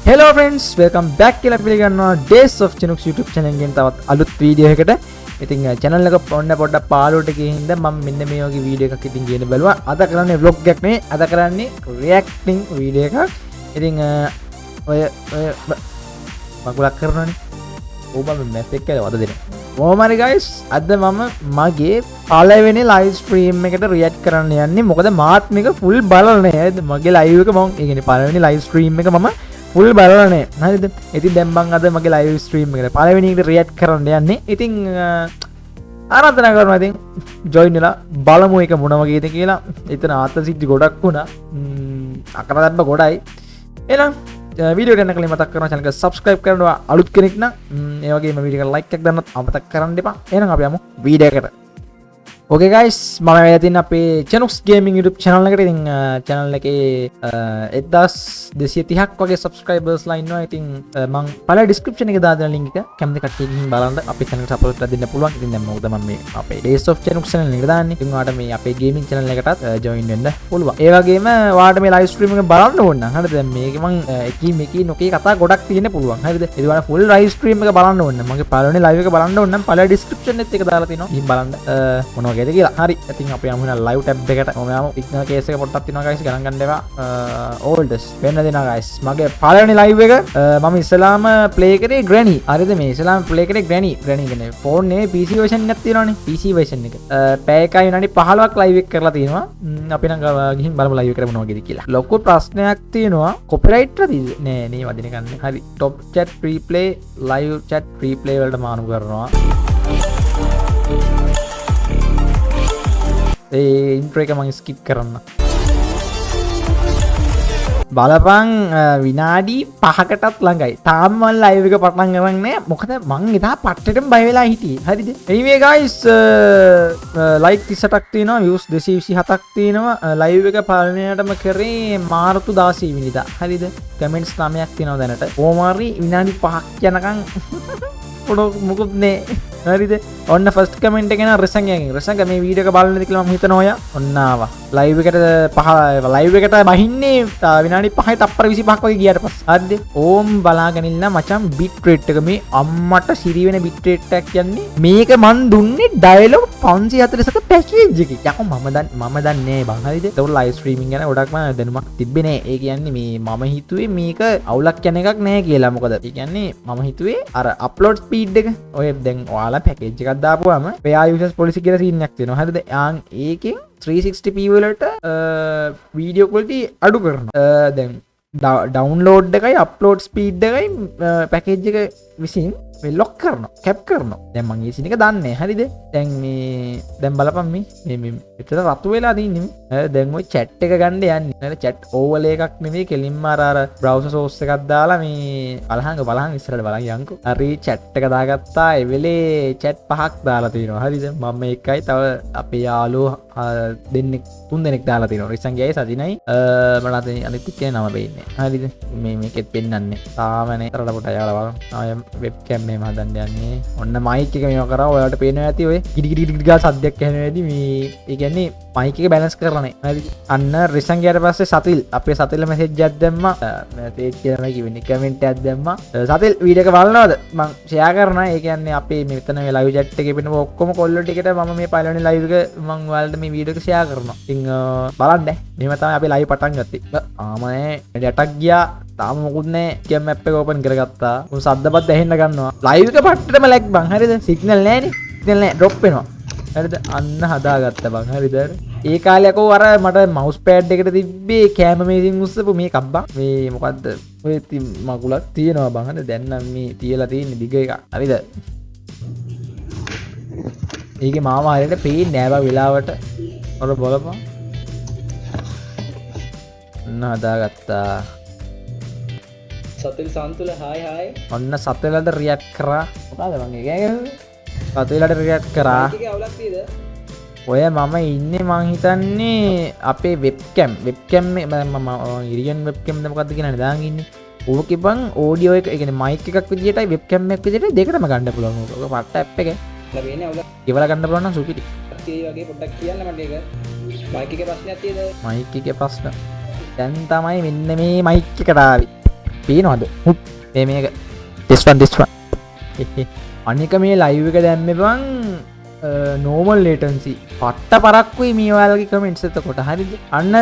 Hello friends, welcome back කියලා පිළිගන්නවා Days of Chinooks YouTube channel එකෙන් තවත් අලුත් වීඩියෝ එකකට. ඉතින් channel එක පොඩ්ඩක් පාළුවට ගිහින් ඉඳන් මම මෙන්න මේ වගේ වීඩියෝ එකක් ඉතින් ගේන්න බලුවා. අද කරන්නේ vlog එකක් නෙවෙයි, අද කරන්නේ reacting වීඩියෝ එකක්. ඉතින් ඔය මගුලක් කරනවනේ. ඕබම මැසේජ් එකේ වද දෙන්න. කොහොමද guys? අද මම මගේ පළවෙනි live stream එකට react කරන්න යන්නේ. මොකද මාත් මේක full බලලා නෑ. මගේ live එක මම ඒ කියන්නේ පළවෙනි live stream එක මම full බලලානේ. හරිද? ඉතින් දැන් මම අද මගේ live stream එකට පළවෙනි එකට react කරන්න යන්නේ. ඉතින් ආරාධනා කරනවා ඉතින් join වෙලා බලමු එක මොන වගේද කියලා. එතන ආතසිද්ධි ගොඩක් වුණා. අකරදැබ්බ ගොඩයි. එහෙනම් වීඩියෝ එක යනකලින් මතක් කරනවා channel එක subscribe කරනවා අලුත් කෙනෙක් නම් ඒ වගේම වීඩියෝ එකට like එකක් දාන්නත් අමතක කරන්න එපා. එහෙනම් අපි යමු වීඩියෝ එකට. Okay guys, මම ඇවිල්ලා තියෙන අපේ Chinooks Gaming YouTube channel එකට. ඉතින් channel එකේ 1230ක් වගේ subscribers ලා ඉන්නවා. ඉතින් මම පළ description එකේ දාලා දෙන link එක කැමති කට්ටිය ගිහින් බලන්න අපේ channel එකට support කරලා දෙන්න පුළුවන්. ඉතින් දැන් මොකද මම මේ අපේ Days of Chinooks channel එකට දාන්නේ. ඉතින් ඔයාලට මේ අපේ gaming channel එකටත් join වෙන්න පුළුවන්. ඒ වගේම ඔයාලට මේ live stream එක බලන්න ඕන නම් හරිද? දැන් මේක මම එකී නොකී කතා ගොඩක් තියෙන්න පුළුවන්. හරිද? ඉතින් ඔයාලා full live stream එක බලන්න ඕන නම් මගේ පළවෙනි live එක බලන්න ඕන නම් පළ description එකත් එක දාලා තියෙනවා. ගිහින් බලන්න මොනවා කියලා. හරි. ඉතින් අපි යමු න ලයිව් ටැබ් එකට. මම යමු සිග්නල් කේස් එක පොඩ්ඩක් තියෙනවා guys. ගණන් ගන්න එපා. ඕල්ඩස් වෙන්න දෙනවා guys. මගේ පළවෙනි ලයිව් එක මම ඉස්සලාම ප්ලේ කරේ Granny. හරිද? මේ ඉස්සලාම ප්ලේ කරේ Granny. Granny කියන්නේ ෆෝන් නේ PC version එකක් තියෙනවානේ. PC version එක. පැය එකයි විනාඩි 15ක් ලයිව් එක කරලා තියෙනවා. අපි නම් ගිහින් බලමු ලයිව් එකට මොනවා වගේද කියලා. ලොකු ප්‍රශ්නයක් තියෙනවා. කොපිරයිට් රදීද? නෑ වදින ගන්න. හරි. top chat replay live chat replay වලට මානු කරනවා. ඉන්ට්‍රෝ එක මම ස්කිප් කරන්න. බලපන් විනාඩි 5කටත් ළඟයි. තාම මම ලයිව් එක පටන් ගන්න නෑ. මොකද මං එදා පට්ටෙටම බය වෙලා හිටියේ. හරිද? anyway guys like 38ක් තියෙනවා, views 227ක් තියෙනවා. ලයිව් එක පාලනයටම කරේ මාර්තු 16 වෙනිදා. හරිද? කමෙන්ට්ස් 9ක් තියෙනවා දැනට. කොහොමාරි විනාඩි 5ක් යනකම් මොකුත් නේ. හරිද? ඔන්න ෆස්ට් කමෙන්ට් එක එන රසංගයෙන්. රසංග මේ වීඩියෝ එක බලන්නද කියලා මම හිතනවා ඔයා. ඔන්න ආවා. ලයිව් එකට ලයිව් එකට බහින්නේ විනාඩි 5යි තප්පර 25ක් වගේ ගියාට පස්සේ. හරිද? ඕම් බලාගෙන ඉන්න මචං බිට් රේට් එක මේ අම්මට සිරි වෙන බිට් රේට් එකක් කියන්නේ. මේක මන් දුන්නේ ඩයලොග් 540ක පැකේජ් එකේ. යකෝ මම දන්නේ බං. හරිද? ඒක ලයිව් ස්ට්‍රීමින් ගැන ගොඩක්ම දැනුමක් තිබ්බේ නෑ. ඒ කියන්නේ මේ මම හිතුවේ මේක අවුලක් යන එකක් නෑ කියලා. මොකද ඒ කියන්නේ මම හිතුවේ අර අප්ලෝඩ් ස්පීඩ් එක ඔය දැන් ඔයාලා පැකේජ් එකක් දාපුවාම fair users policy කියලා සීන් එකක් තියෙනවා. හරිද? ඒකෙන් 360p වලට වීඩියෝ quality අඩු කරනවා. දැන් ඩවුන්ලෝඩ් එකයි අප්ලෝඩ් ස්පීඩ් එකයි පැකේජ් එක විසින් මේ ලොක් කරනවා, කැප් කරනවා. දැන් මම ඒ සීන් එක දන්නේ. හරිද? දැන් මේ දැන් බලපන් මේ එතන රතු වෙලා තින්නේ. දැන් ওই chat එක ගන්න යන්නේ. chat overlay එකක් නෙමෙයි, කෙලින්ම අර browser source එකක් දාලා මේ බලහන් ඉස්සරහට බලන් යන්කෝ. හරි chat එක දාගත්තා. ඒ වෙලේ chat 5ක් දාලා තියෙනවා. හරිද? මම එකයි තව අපේ යාළුවෝ දෙන්නෙක් 3 දෙනෙක් දාලා තියෙනවා. රිසන්ගයයි සදිනයි මට අනිත් එක්කේ නම වෙන්නේ. හරිද? මේකෙත් පෙන්නන්නේ. තාමනේ තරට පොට යාලා බලන්න. ආය වෙබ්කෑම් මෙහෙම හදන්න යන්නේ. ඔන්න මයික් එක මේව කරා. ඔයාලට පේනවා ඇති ඔය ගිඩි ගිඩි ගා සද්දයක් ඇහෙනවා ඇති. මේ ඒ කියන්නේ මයික් එක බැලන්ස් කරන්නේ. හරි. අන්න රිසන් ගියාට පස්සේ සතිල් අපේ සතිල් මැසේජ් එකක් දැම්මා. මැසේජ් කියලා කිව්වේ කමෙන්ට් එකක් දැම්මා. සතිල් වීඩියෝ එක බලනවද? මං ෂෙයා කරනවා. ඒ කියන්නේ අපේ මෙතන මේ ලයිව් chat එකේ පෙන්නපු ඔක්කොම කොල්ලෝ ටිකට මම මේ පළවෙනි ලයිව් එක මං ඔයාලට මේ වීඩියෝ එක ෂෙයා කරනවා. ඉතින් බලන්න. මෙහෙම තමයි අපි ලයිව් පටන් ගත්තේ. ආමනේ 8ක් ගියා. තාම මොකුත් නෑ. ගේම් මැප් එක ඕපන් කරගත්තා. උන් සද්දපත් ඇහෙන්න ගන්නවා. ලයිව් එක පට්ටටම ලැග් බං. හරිද? සිග්නල් නෑනේ. සිග්නල් නෑ. ඩ්‍රොප් වෙනවා. හරිද? අන්න හදාගත්තා බං. හරිද? ඒ කාලේ යකෝ අර මට මවුස් පෑඩ් එකට තිබ්බේ කැම මේසින් උස්සපු මේකක් බං. මේ මොකද්ද? ඔය මගුලක් තියෙනවා බං. හරිද? දැන් නම් මේ තියලා තියෙන්නේ දිග එක. හරිද? ඒකේ මාම හරියට පේන්නේ නෑ බං වෙලාවට. ඔර බලපන්. අන්න හදාගත්තා. සතිල් සන්තුල හායි ඔන්න සතලට රියැක්ට් කරා. මොකද මං ඒ කියන්නේ සතලට රියැක්ට් කරා. ඒකේ අවුලක් තියෙද? ඔය මම ඉන්නේ මං හිතන්නේ අපේ වෙබ්කැම් මම ඉරියන් වෙබ්කැම්ද මොකද්ද කියලානේ දාන් ඉන්නේ. ඕකේ බං ඔඩියෝ එක ඒ කියන්නේ මයික් එකක් විදියටයි වෙබ්කැම් එකක් විදියට දෙකටම ගන්න පුළුවන්. ඕක පට්ට ඇප් එක. ලැබෙන්නේ අවුලක්. ඉවලා ගන්න පුළුවන් නම් සුපිරි. ඒ වගේ පොඩ්ඩක් කියන්න මට ඒක. මයික් එකේ ප්‍රශ්නයක් තියෙද? මයික් එකේ ප්‍රශ්න. දැන් තමයි මෙන්න මේ මයික් එකට ආවේ. පේනවද මේක this one අනික මේ ලයිව් එක දැම්මේ බං නෝමල් ලේටන්සි පට්ට පරක්කුයි මේ ඔයාලගේ කමෙන්ට්ස් එතකොට හරිද අන්න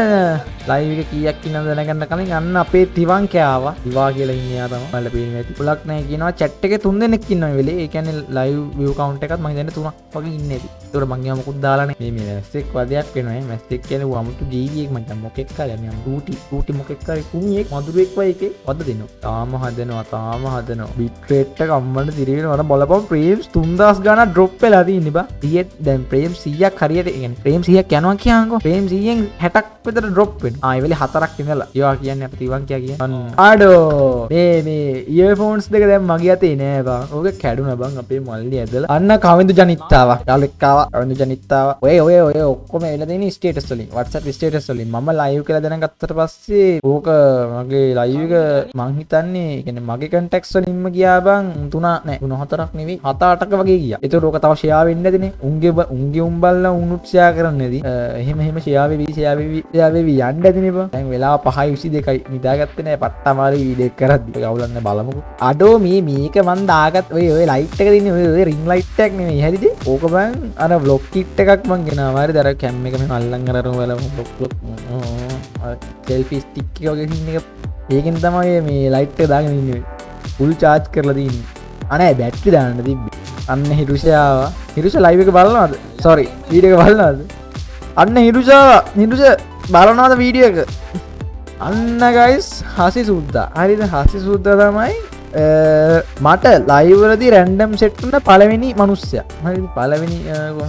ලයිව් එක කීයක් ඉන්නවද දැනගන්න කලින් අන්න අපේ තිවන් කෑවා දිවා කියලා ඉන්නේ යා තමයි ඔයාලා පේන්නේ ඇති පුලක් නැහැ කියනවා chat එකේ 3 දෙනෙක් ඉන්නවා මේ වෙලේ ඒ කියන්නේ ලයිව් view count එකත් මම හිතන්නේ 3ක් වගේ ඉන්නේ ඇති ඒතකොට මං ඒවා මොකුත් දාලා නැහැ මේ මැස්සෙක් වදයක් වෙනවා මේ මැස්සෙක් කියන්නේ වමුතු ජීවි එක මචං මොකෙක් කාලේ යන්නේ ටූටි මොකෙක් කාලේ කුණියෙක් මදුරෙක් වගේ එකේ වද දෙනවා තාම හදනවා බිට් රේට් එක අම්මන්න දිරිනවා බලපන් frames 3000 ගාණක් drop වෙලා තියෙන්නේ බා දැන් ප්‍රේම් 100ක් හරියට කියන්නේ ප්‍රේම් 100ක් යනවා කියනකො ප්‍රේම් 100න් 60ක් විතර drop වෙනවා. ආ ඒ වෙලේ 4ක් ඉඳලා. ඒවා කියන්නේ අපිට ඉවන් කියන්නේ. ආඩෝ මේ earphones දෙක දැන් මගේ අතේ නෑ බං. ඕක කැඩුනා බං අපේ මල්ලි ඇදලා. අන්න කවින්දු ජනිත්තාවා. යාළුවෙක් ආවා. කවින්දු ජනිත්තාවා. ඔය ඔක්කොම එලා දෙන්නේ ස්ටේටස් වලින්. WhatsApp ස්ටේටස් වලින්. මම live කියලා දැනගත්තට පස්සේ ඕක මගේ live එක මං හිතන්නේ කියන්නේ මගේ contacts වලින්ම ගියා බං 3-4ක් නෙවෙයි 7-8ක වගේ ගියා. ඒතකොට ඕක තව share වෙන්නේ නැතිනේ. උන්ගේ උඹල්ලා උනුත් ෂෙයා කරන්නේ නැති. එහෙම ෂෙයා වෙවි යන්න ඇතිනේ බං. දැන් වෙලාව 5:22යි නිදාගත්තේ නැහැ. පට්ටමාරි වීඩියෝ එක කරද්දි ගවුලන්න බලමුකෝ. අඩෝ මේක මන් දාගත් ඔය ලයිට් එක දින්නේ ඔය රින් ලයිට් එකක් නෙමෙයි හරිද? ඕක බං අර vlog kit එකක් මං ගෙනාවා. හරිද? අර කැම් එක මෙහෙම අල්ලන් අරගෙන selfie stick එක වගේ සින්න එක. ඒකෙන් තමයි මේ ලයිට් එක දාගෙන ඉන්නේ. full charge කරලා තියෙන්නේ. අනේ බැටරි දාන්න තිබ්බේ. අන්න හිරුෂාවා හිරුෂ ලයිව් එක බලනවද? sorry වීඩියෝ එක බලනවද? අන්න හිරුෂ බලනවද වීඩියෝ එක? අන්න guys හසි සුද්දා. හරිද? හසි සුද්දා තමයි මට ලයිව් වලදී රැන්ඩම් සෙට් වුණ පළවෙනි මිනිස්සයා. හරිද? පළවෙනි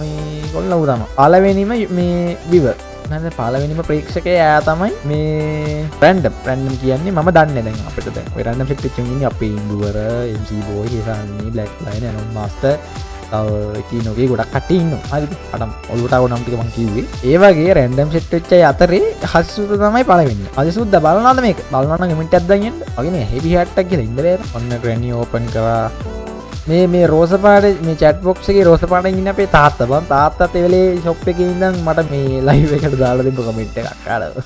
මේ කොල්ලව තමයි. පළවෙනිම මේ විවර්. නැත්නම් පළවෙනිම ප්‍රේක්ෂකයා එයා තමයි මේ රැන්ඩම් කියන්නේ මම දන්නේ දැන් අපිට දැන් ඔය රැන්ඩම් සෙට් එකකින් ඉන්නේ අපේ ඉන්දුවර MC boy හේසාන්නේ බ්ලැක් ලයින් එනොන් මාස්ටර් තව කීනෝගේ ගොඩක් කට්ටිය ඉන්නවා හරිද අඩම් ඔලුවට ආව නම් ටික මම කිව්වේ ඒ වගේ රැන්ඩම් සෙට් වෙච්ච අය අතරේ හසිසුද්ද තමයි පළවෙනි හසිසුද්ද බලනවාද මේක බලනවා නම් කමෙන්ට් එකක් දාන්න යන්න වගේ නේ හෙවි හැට් එකක් කියලා ඉඳලා ඔන්න ග්‍රැනි ඕපන් කරා මේ රෝස පාට මේ chat box එකේ රෝස පාටෙන් ඉන්න අපේ තාත්තා බං තාත්තත් ඒ වෙලේ shop එකේ ඉඳන් මට මේ live එකට දාලා දෙන්න කමෙන්ට් එකක් ආලා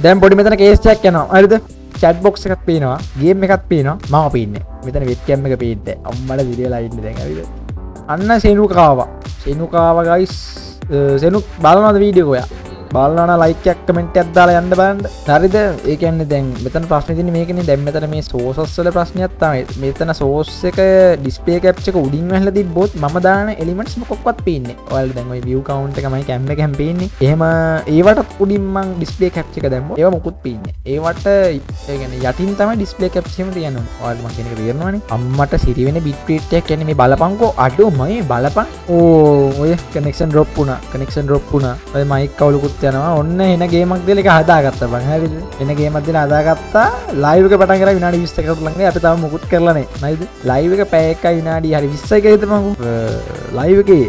දැන් පොඩි මෙතන කේස් එකක් යනවා හරිද chat box එකක් පේනවා game එකක් පේනවා මම පේන්නේ මෙතන webcam එක පේන්නේ අම්මලා විදියලා ඉන්නේ දැන් හරිද අන්න සෙනුකාවා guys සෙනු බලනවාද වීඩියෝ එක ඔයා බලනවා නම් like එකක් comment එකක් දාලා යන්න බලන්න හරිද ඒ කියන්නේ දැන් මෙතන ප්‍රශ්නේ තියෙන්නේ මේකනේ දැන් මෙතන මේ sources වල ප්‍රශ්නයක් තමයි මෙතන source එක display capture එක උඩින් වැහලා තිබ්බොත් මම දාන elements මොකක්වත් පේන්නේ ඔයාලා දැන් ওই view count එකමයි cam එකෙන් පේන්නේ එහෙම ඒවට උඩින් මං display capture එක දැම්මොත් ඒව මොකුත් පේන්නේ ඒවට ඒ කියන්නේ යටින් තමයි display capture එකම තියන්නේ ඔයාලා මං කියන එක තේරෙනවනේ අම්මට සිරි වෙන bit rate එකක් කියන්නේ මේ බලපන්කෝ අඩෝ මම බලපන් ඔය connection drop වුණා ඔය mic කවුලුකුත් යනවා ඔන්න එන ගේමක් දෙල එක හදාගත්තා බං හරිද එන ගේමක් දෙල හදාගත්තා ලයිව් එක පටන් කරලා විනාඩි 20කට ළඟ අපි තාම මුකුත් කරලා නැහැ නේද ලයිව් එක පැය 1යි විනාඩි හරි 20යි කියලා හිතමු ලයිව් එකේ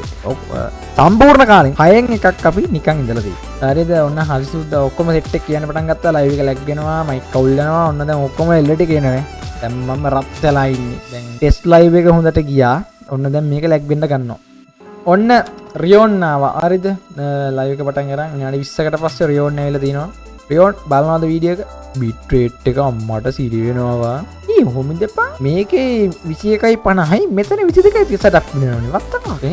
සම්පූර්ණ කාලෙන් 6න් එකක් අපි නිකන් ඉඳලා තියෙනවා හරිද ඔන්න හරිසුද්ද ඔක්කොම සෙට් එක කියන්න පටන් ගත්තා ලයිව් එක ලැග් වෙනවා මයික් කවුල් යනවා ඔන්න දැන් ඔක්කොම එල්ලට කියනනේ දැන් මම රත් වෙලා ඉන්නේ දැන් ටෙස්ට් ලයිව් එක හොඳට ගියා ඔන්න දැන් මේක ලැග් වෙන්න ගන්නවා ඔන්න රියෝන් ආවා හරිද ලයිව් එක පටන් අරන් විනාඩි 20කට පස්සේ රියෝන් ඇවිල්ලා තිනවා රියෝන් බලනවාද වීඩියෝ එක බිට් රේට් එක අම්මට සිරි වෙනවා ඊ කොහොමද එපා මේකේ 21.50යි මෙතන 22.38ක් වෙනවනේ වත්තකෝ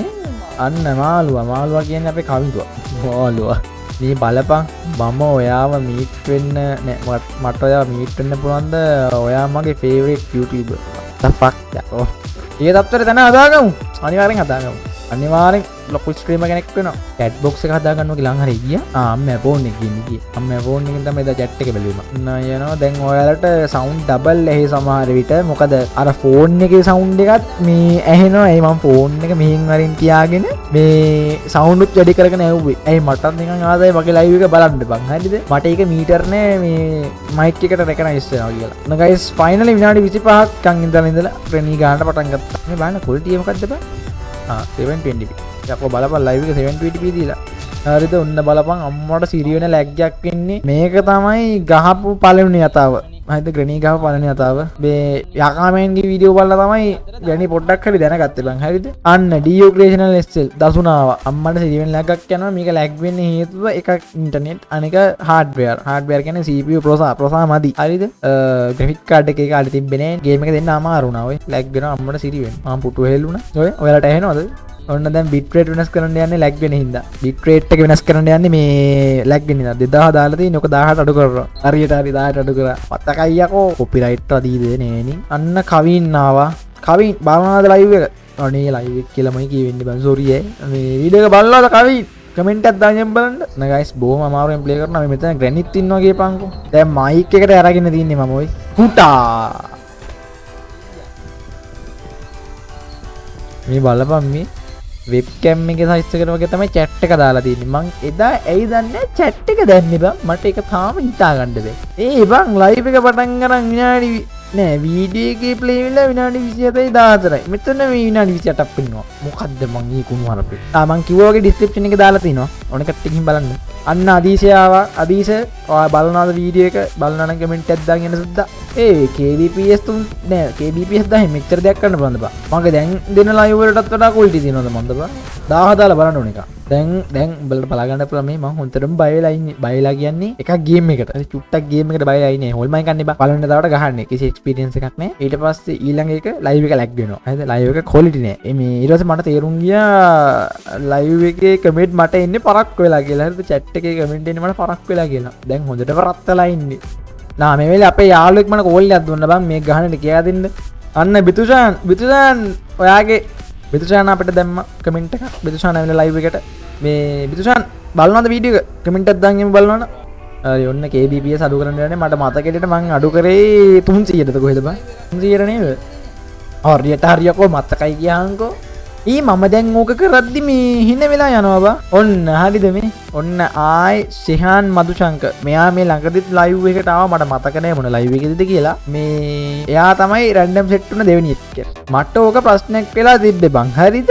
අන්න මාළුවා කියන්නේ අපේ කවිතුවා මාළුවා මේ බලපන් මම ඔයාව මීට් වෙන්න නෑ මට ඔයාව මීට් වෙන්න පුළුවන්ද ඔයා මගේ ෆේවරිට් YouTuber තපක් යකෝ ඒ දත්තර දැන හදාගමු අනිවාර්යෙන් හදාගමු අනිවාර්යෙන් ලොකු ස්ට්‍රීමර් කෙනෙක් වෙනවා chat box එක හදාගන්නවා කියලා හරි ගියා අම්මා ෆෝන් එකකින් ගියේ අම්මා ෆෝන් එකෙන් තමයි එදා chat එක බැලුවේ මම යනවා දැන් ඔයාලට sound double ඇහි සමහර විට මොකද අර ෆෝන් එකේ sound එකත් මේ ඇහෙනවා ඒ මම ෆෝන් එක මෙහෙන් වරින් තියාගෙන මේ sound උත් වැඩි කරගෙන ඇහුවේ ඇයි මටත් නිකන් ආදාය මගේ live එක බලන්න බං හරිද මට ඒක මීටර් නෑ මේ mic එකට recognize වෙනවා කියලා නෝ guys finally විනාඩි 25ක් කන් ඉඳලා ට්‍රේනින් ගන්න පටන් ගත්තා මේ බලන්න quality මොකක්ද බං 720p යකෝ බලපන් ලයිව් එක 720p දීලා හරිද ඔන්න බලපන් අම්මට සිරි වෙන ලැග් එකක් ඉන්නේ මේක තමයි ගහපු පළවෙනි යතාව හරිද ග්‍රැනී ගාව පළවෙනි වතාව මේ යකාමෙන්ගේ වීඩියෝ බලලා තමයි ග්‍රැනී පොඩ්ඩක් හරි දැනගත්තේ බං හරිද අන්න ඩීයෝ ක්‍රියේෂනල් SL දසුනාව අම්මට සිරිවෙන් ලැග්ගක් යනවා මේක ලැග් වෙන්නේ හේතුව එකක් ඉන්ටර්නෙට් අනික හાર્ඩ්වෙයාර් කියන්නේ CPU ප්‍රොසෙසර් මදි හරිද ග්‍රැෆික් කාඩ් එකේ කාඩ් තිබ්බේ නෑ ගේම් එක දෙන්න අමාරු වුණා ඔය ලැග් වෙනවා අම්මට සිරිවෙන් මම පුටු හෙල්ලුණා ඔය ඔයාලට ඇහෙනවද ඔන්න දැන් බිට් රේට් වෙනස් කරන්න යන්නේ ලැග් වෙන හින්දා බිට් රේට් එක වෙනස් කරන්න යන්නේ මේ ලැග් වෙන හින්දා 2000 දාලා තියෙන්නේ ඔක 1000ට අඩු කරනවා හරියට හරි 1000ට අඩු කරා පත්තකයි යකෝ කොපිරයිට් වදීද නේනි අන්න කවින් ආවා කවින් බලනවාද ලයිව් එක අනේ ලයිව් එක කියලාමයි කියවෙන්නේ බං සෝරි මේ වීඩියෝ එක බලනවාද කවින් කමෙන්ට් එකක් දාන්න බලන්න න ගයිස් බොහොම අමාරුවෙන් ප්ලේ කරනවා මේ මෙතන ග්‍රැනිත් ඉන්නවා කියපන්කෝ දැන් මයික් එකට අරගෙන තින්නේ මම ඔය පුටා මේ බලපන් මේ වෙබ්කැම් එකේ සයිස් එකට වගේ තමයි chat එක දාලා තියෙන්නේ මං එදා ඇයි දන්නේ chat එක දැන්නේ බං මට ඒක තාම හිතා ගන්න බැහැ ඒ බං ලයිව් එක පටන් ගන්න විනාඩි නෑ වීඩියෝ එකේ ප්ලේ වෙලා විනාඩි 27යි 14යි මෙතන මේ විනාඩි 28ක් පෙන්නවා මොකද්ද මං ඊ කුණු හරපේ මං කිව්වා වගේ ඩිස්ක්‍රිප්ෂන් එකේ දාලා තිනවා ඕන කට්ටිය ගිහින් බලන්න අන්න අදීශය ආවා අදීශ ඔයා බලනවාද වීඩියෝ එක බලනවා නම් කමෙන්ට් එකක් දාගෙන යන්න සුද්දා KDPS 3 නෑ KDPS 10 මෙච්චර දෙයක් කරන්න බලන්න බා මගේ දැන් දෙන ලයිව් වලටත් වඩා ක්වොලිටි තියෙනවද මන්ද බා 1000 දාලා බලන්න ඕන එක දැන් බලන්න බලා ගන්න පුළුවන් මේ මම හොන්තරම බය වෙලා ඉන්නේ බයලා කියන්නේ එකක් ගේම් එකට හරි චුට්ටක් ගේම් එකට බයලා ඉන්නේ හොල්මයි කන්නේ බා බලන්න දාවට ගහන්නේ කිසි එක්ස්පීරියන්ස් එකක් නෑ ඊට පස්සේ ඊළඟ එක ලයිව් එක ලැග් වෙනවා හරිද ලයිව් එක ක්වොලිටි නෑ මේ ඊට පස්සේ මට තේරුම් ගියා ලයිව් එකේ කමෙන්ට් මට එන්නේ පරක් වෙලා කියලා හරිද chat එකේ කමෙන්ට් එන්නේ මට පරක් වෙලා කියලා දැන් හොඳටම රත් වෙලා ඉන්නේ නා මේ වෙලේ අපේ යාළුවෙක් මට කෝල් එකක් දුන්නා බං මේක ගහන්නට කියලා දෙන්න අන්න බිතුෂාන් ඔයාගේ බිතුෂාන් අපිට දැම්ම කමෙන්ට් එකක් බිතුෂාන් ඇවිල්ලා ලයිව් එකට මේ බිතුෂාන් බලනවද වීඩියෝ එක කමෙන්ට් එකක් දාන්න බලනවද හරි ඔන්න KBPS අඩු කරන්න යන්නේ මට මතකෙට මං අඩු කරේ 300ද කොහෙද බං 300 නේද හරියකෝ මතකයි කියහන්කෝ මම දැන් ඕක කරද්දි මේ හින වෙලා යනවා බා ඔන්න හරිද මේ ඔන්න ආයි ශිහාන් මදුශංක මෙයා මේ ළඟදිත් ලයිව් එකට ආවා මට මතක නැහැ මොන ලයිව් එකේද කියලා මේ එයා තමයි රැන්ඩම් සෙට් වුණ දෙවෙනි එක මට ඕක ප්‍රශ්නයක් වෙලා තිබ්බේ බං හරිද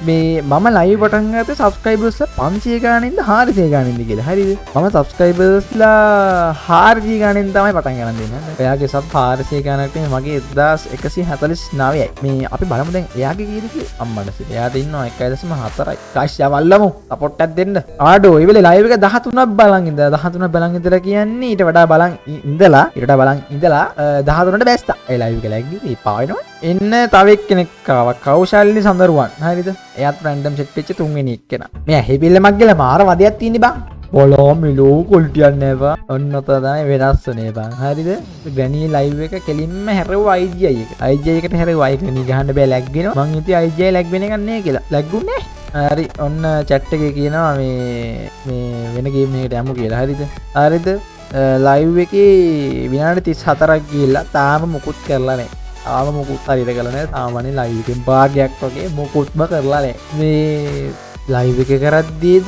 මේ මම ලයිව් පටන් ගත්තේ සබ්ස්ක්‍රයිබර්ස්ලා 500 ගානින්ද 400 ගානින්ද කියලා හරිද මම සබ්ස්ක්‍රයිබර්ස්ලා 400 ගානින් තමයි පටන් ගන්න දෙන්නේ එයාගේ සබ් 400 ගානක් නෙමෙයි මගේ 1149යි මේ අපි බලමු දැන් එයාගේ කීයද කියලා අම්මඩස එයාට ඉන්නවා 1.4යි ගයිස් යවල්ලමු සපෝට් එකක් දෙන්න ආඩෝ ඒ වෙලේ ලයිව් එක 13ක් බලන් ඉඳලා 13ක් බලන් ඉඳලා කියන්නේ ඊට වඩා බලන් ඉඳලා 13ට බැස්සා ඒ ලයිව් එක ලැග්ගි ඒ පාවෙනවා එන්න තව එක්කෙනෙක් ආවා කෞශල්ලි සඳරුවන් හරිද එයාත් රැන්ඩම් සෙට් වෙච්ච තුන්වෙනි එක්කෙනා මෙයා හෙබිල්ලමක් ගිහලා මාර වදයක් තියෙන්නේ බං බොලෝ මිලෝ කුල්ටියක් නෑ බං ඔන්න තමයි වෙනස් වුනේ බං හරිද ග්‍රැනී ලයිව් එක කෙලින්ම හැරෙව්වා IGI එකට හැරෙව්වා ඒක නේ ගහන්න බෑ ලැග් වෙනවා මං හිතුවේ IGI ලැග් වෙන එකක් නෑ කියලා ලැග්ුන්නේ හරි ඔන්න chat එකේ කියනවා මේ වෙන ගේම් එකකට යමු කියලා හරිද ලයිව් එකේ විනාඩි 34ක් ගිහිල්ලා තාම මුකුත් කරලා නෑ ආව මොකුත් හරියට කරලා නැහැ සාමාන්‍ය ලයිව් එකෙන් භාගයක් වගේ මොකුත්ම කරලා නැහැ මේ ලයිව් එක කරද්දී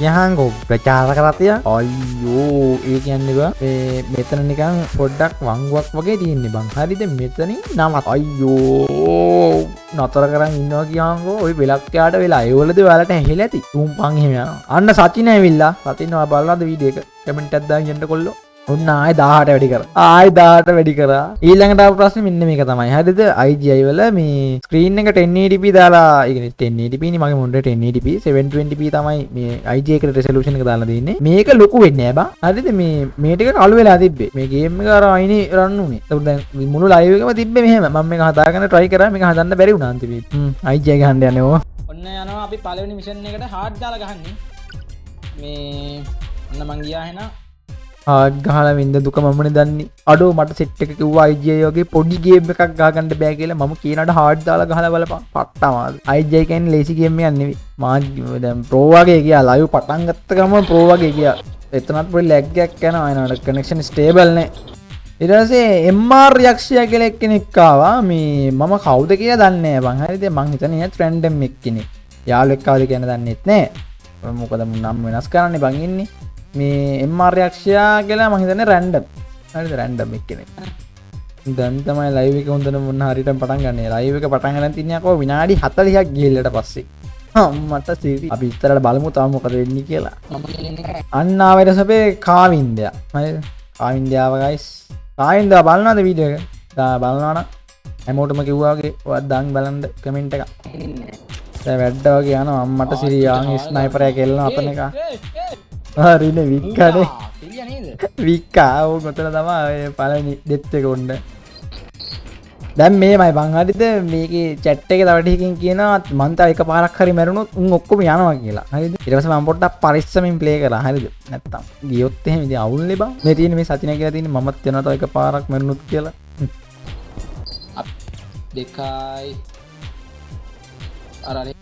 යහංගෝ ප්‍රචාර කරතිය අයියෝ ඒ කියන්නේ බා මේ මෙතන නිකන් පොඩ්ඩක් වංගුවක් වගේ තියෙන්නේ බං හරිද මෙතනින් නමත් අයියෝ නතර කරන් ඉන්නවා කියහන්ගෝ ඔය වෙලක් යාට වෙලා ඒ වලද ඔයාලට ඇහිලා ඇති තුම්පන් එහෙම යනවා අන්න සචින ඇවිල්ලා සචින් ඔයා බලනද වීඩියෝ එක කමෙන්ට් එකක් දාන්න යන්න කොල්ලෝ ඔන්න ආයි 18ට වැඩි කරා ඊළඟට ආපු ප්‍රශ්නේ මෙන්න මේක තමයි හරිද IGI වල මේ ස්ක්‍රීන් එක 1080p දාලා ඒ කියන්නේ 1080p නේ මගේ මොන්ඩේ 1080p 720p තමයි මේ IGI එකට රෙසලූෂන් එක දාලා දෙන්නේ මේක ලොකු වෙන්නේ නෑ බං හරිද මේ ටික අලු වෙලා තිබ්බේ මේ ගේම් එක අර අයිනේ රන් උනේ ඒත් දැන් මුළු ලයිව් එකම තිබ්බේ මෙහෙම මම මේක හදාගන්න try කරා මේක හදන්න බැරි වුණා අන්තිමේට IGI ගහන්න යන්නේ ඕවා ඔන්න යනවා අපි පළවෙනි මිෂන් එකට හાર્ඩ් දාලා ගහන්නේ මේ ඔන්න මං ගියා එහෙනම් හાર્ඩ් ගහලා වින්ද දුක මමනේ දන්නේ අඩෝ මට සෙට් එක කිව්වා IGI වගේ පොඩි ගේම් එකක් ගහගන්න බෑ කියලා මම කියනට හાર્ඩ් දාලා ගහලා බලපන් පට්ටමාද IGI කියන්නේ ලේසි ගේම් එකක් නෙවෙයි මා දැන් ප්‍රෝ වගේ ගියා ලයිව් පටන් ගත්ත ගමන් ප්‍රෝ වගේ ගියා එතනත් පොඩි ලැග් එකක් යනවා එනකොට කනෙක්ෂන් ස්ටේබල් නේ ඊට පස්සේ MR යක්ෂයා කියලා එක්කෙනෙක් ආවා මේ මම කවුද කියලා දන්නේ නැහැ බං හරිද මං හිතන්නේ රැන්ඩම් එක්කෙනෙක් යාළුවෙක් කවුද කියන දන්නෙත් නැහැ මොකද නම් වෙනස් කරන්නේ බං ඉන්නේ මේ MR යක්ෂයා කියලා මම හිතන්නේ රැන්ඩම් හරිද රැන්ඩම් එක්කෙනෙක් දැන් තමයි ලයිව් එක හොඳට මොන හරියටම පටන් ගන්නෙ ලයිව් එක පටන් ගන්න තියන්නේ අකෝ විනාඩි 40ක් ගිහිල්ලට පස්සේ මට සිරි අපි ඉස්සරහට බලමු තාම මොකද වෙන්නේ කියලා අන්න ආවෙරසපේ කාවින්දයා හරිද කාවින්දයාව ගයිස් කායින්ද බලනද වීඩියෝ එක? බලනවා නම් හැමෝටම කිව්වා වගේ ඔයත් දාන් බලන්න කමෙන්ට් එක. දැන් වැඩ වගේ යනවා අම්මට සිරියාන් ස්නයිපර් එක කෙල්ලන අපන එක. හරිනේ වික්කානේ. සිරියා නේද? වික්කා ඕ මෙතන තමයි පළවෙනි ඩෙත් එක උන්න. දැන් මේමයි බං හරිද මේකේ chat එකේ තව ටිකකින් කියනවා මං තව එකපාරක් හරි මැරුණොත් උන් ඔක්කොම යනවා කියලා. හරිද? ඊට පස්සේ මම පොඩ්ඩක් පරිස්සමින් ප්ලේ කරා. හරිද? නැත්තම් ගියොත් එහෙම ඉතින් අවුල්නේ බං. මේ තියෙන මේ සතිනා කියලා තියෙන්නේ මමත් යනවා තව එකපාරක් මැරුණොත් කියලා. දෙකයි අරනේ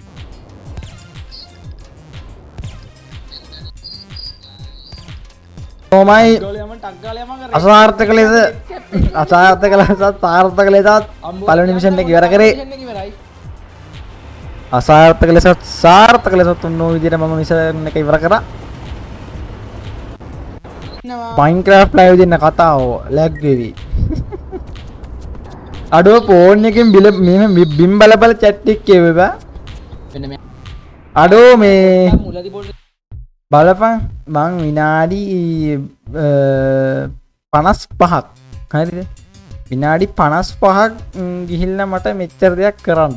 කොමයි ගෝලියම ටක් ගාලා යම කරේ අසාර්ථක ලෙස සාර්ථක ලෙසත් පළවෙනි මිෂන් එක ඉවර කරේ. අසාර්ථක ලෙස සාර්ථක ලෙස තුන්වෙනි විදිහට මම මිෂන් එක ඉවර කරා. Minecraft live දෙන්න කතාව ලැග් වෙවි. අඩෝ ෆෝන් එකෙන් බිම් බලබල chat එක කියවෙවා. මෙන්න මේ අඩෝ මේ මුලදී පොඩි බලපන් මං විනාඩි 55ක් හරිද විනාඩි 55ක් ගිහිල්ලා මට මෙච්චර දෙයක් කරන්න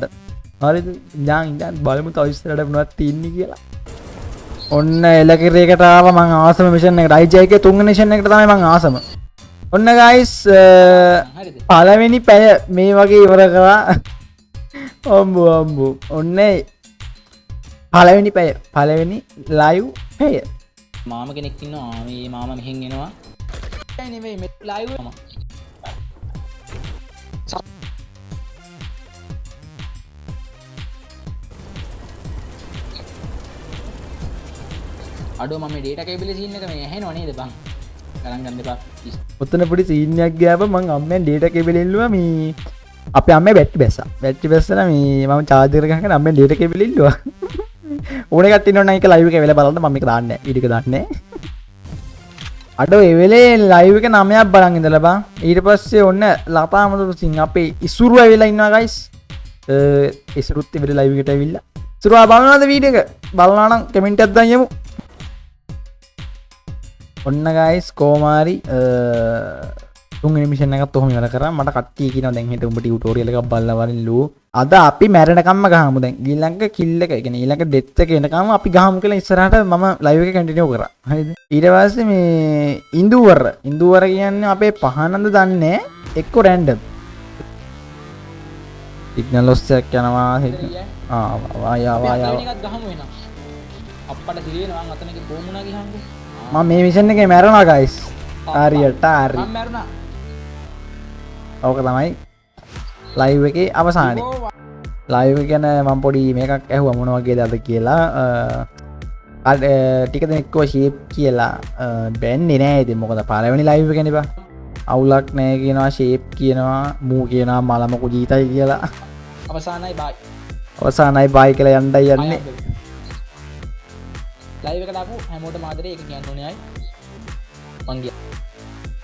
හරිද ඉඳන් බලමු තව ඉස්සරහට මොනවද තියෙන්නේ කියලා ඔන්න එලකිරේකට ආව මං ආසම මිෂන් එකට IJ එකේ තුන්වෙනි මිෂන් එකට තමයි මං ආසම ඔන්න ගයිස් පළවෙනි පැය මේ වගේ ඉවර කරා අම්බෝ ඔන්නේ පළවෙනි පැය පළවෙනි ලයිව් පැය මාම කෙනෙක් ඉන්නවා මේ මාම මෙහෙන් එනවා ඒ නෙමෙයි මේ ලයිව් මාම අඩෝ මම ඩේටා කේබල් සීන් එක මේ ඇහෙනව නේද බං ගණන් ගන්න එපා ඔතන පොඩි සීන් එකක් ගියාම මං අම්මෙන් ඩේටා කේබල් ඉල්ලුවා මේ අපේ අම්මේ බැටරි බැස්සලා මේ මම චාර්ජර් ගහගෙන අම්මෙන් ඩේටා කේබල් ඉල්ලුවා ඕන එකක් තියෙනවා නම් ඒක ලයිව් එක වෙලා බලන්න මම මේක දාන්නේ නැහැ වීඩියෝ එක දාන්නේ අඩෝ ඒ වෙලේ ලයිව් එක 9ක් බලන් ඉඳලා බං ඊට පස්සේ ඔන්න ලතාමතුරු සිං අපේ ඉසුරු ඇවිල්ලා ඉන්නවා ගයිස් ඉසුරුත් ඉවර ලයිව් එකට ඇවිල්ලා ඉසුරුවා බලනවාද වීඩියෝ එක බලනවා නම් කමෙන්ට් එකක් දාන්න යමු ඔන්න ගයිස් කොමාරි තුන්වෙනි මිෂන් එකත් ඔහොම ඉවර කරා මට කට්ටිය කියනවා දැන් හෙට උඹ ටියුටෝරියල් එකක් බලලා වරින්ලු අද අපි මැරෙනකම්ම ගහමු දැන් ඊළඟ කිල් එක කියන්නේ ඊළඟ ඩෙත් එක එනකම් අපි ගහමු කියලා ඉස්සරහට මම ලයිව් එක කන්ටිනියු කරා හරිද ඊට පස්සේ මේ ඉන්දුවර කියන්නේ අපේ පහනඳ දන්නේ එක්ක රැන්ඩම් සිග්නල් ලොස් එකක් යනවා එකක් ගහමු වෙනවා අප්පට දිරිනවා මං අතනක බෝමුණා ගිහම්කෝ මම මේ මිෂන් එකේ මැරෙනවා ගයිස් හරියට හරි මම මැරුණා ඕක තමයි ලයිව් එකේ අවසානයේ ලයිව් එක ගැන මම පොඩි මේකක් ඇහුවා මොන වගේද අද කියලා ටික දෙනෙක් කිව්වා ෂේප් කියලා බෑන්නේ නෑ ඉතින් මොකද පළවෙනි ලයිව් එක නේ බා අවුලක් නෑ කියනවා ෂේප් කියනවා මූ කියනවා මලමකු ජීතයි කියලා අවසානයි බයි කියලා යන්නයි යන්නේ ලයිව් එකට ආපු හැමෝටම ආදරේ ඒක කියන්න ඕනේ අය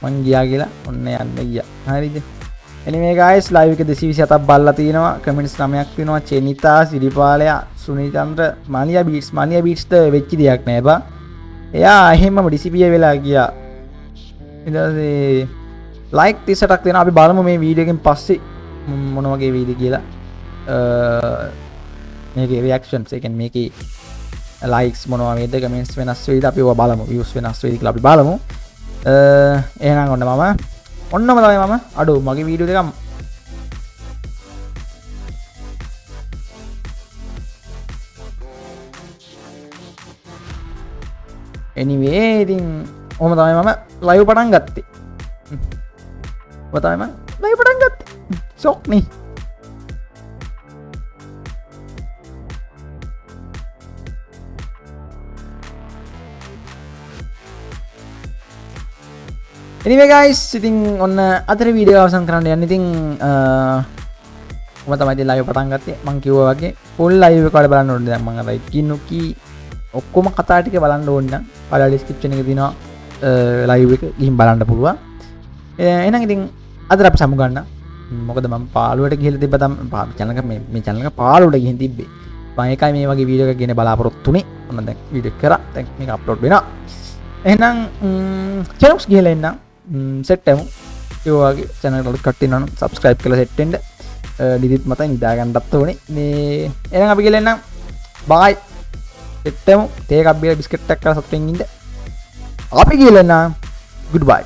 මං ගියා කියලා ඔන්න යන්න ගියා හරිද anyway guys live එක 227ක් බලලා තිනවා කමෙන්ට්ස් 9ක් තියෙනවා චෙනිතා සිරිපාලයා සුනිචන්ද්‍ර මානියා බීට්ස් ද වෙච්ච දෙයක් නෑ බා එයා එහෙමම ඩිසිපිය වෙලා ගියා ඊට පස්සේ like 38ක් දෙනවා අපි බලමු මේ වීඩියෝ එකෙන් පස්සේ මොන වගේ වීඩියෝ කියලා මේකේ reactions ඒ කියන්නේ මේකේ likes මොනවා වේද කමෙන්ට්ස් වෙනස් වෙයිද අපි ඒවා බලමු views වෙනස් වෙයිද කියලා අපි බලමු එහෙනම් ඔන්නම තමයි මම අඩෝ මගේ වීඩියෝ දෙක anyway ඉතින් ඔහොම තමයි මම ලයිව් පටන් ගත්තේ ඔය තමයි මම ලයිව් පටන් ගත්තේ ෂොක් නේ anyway guys ඉතින් ඔන්න අතර වීඩියෝ අවසන් කරන්න යන්න ඉතින් මම තමයි ලයිව් පටන් ගත්තේ මම කිව්වා වගේ full live එක වල බලන්න ඕනේ දැන් මම අර කිනුකි ඔක්කොම කතා ටික බලන්න ඕනේ නම් පළල description එකේ තියෙනවා live එක ගිහින් බලන්න පුළුවන් එහෙනම් ඉතින් අද අපි සමු ගන්න මොකද මම පාළුවට ගිහලා තිබ්බ තම channel එක මේ channel එක පාළුවට ගිහින් තිබ්බේ මම ඒකයි මේ වගේ වීඩියෝ එකක් ගෙන බලාපොරොත්තු වෙන්නේ ඔන්න දැන් වීඩියෝ කරා දැන් මේක අප්ලෝඩ් වෙනවා එහෙනම් channels ගිහලා එන්න සෙට් එමු ඒ වගේ channel එකට කට්ටිය නම් subscribe කරලා set වෙන්න. ඩිලිට් මත නිදා ගන්නත් ඕනේ. මේ එහෙනම් අපි ගිහලා එන්නම්. bye. එත්තම තේ එකක් බීලා බිස්කට් එකක් කරලා සතුටින් ඉන්න. අපි ගිහලා එන්නම්. goodbye.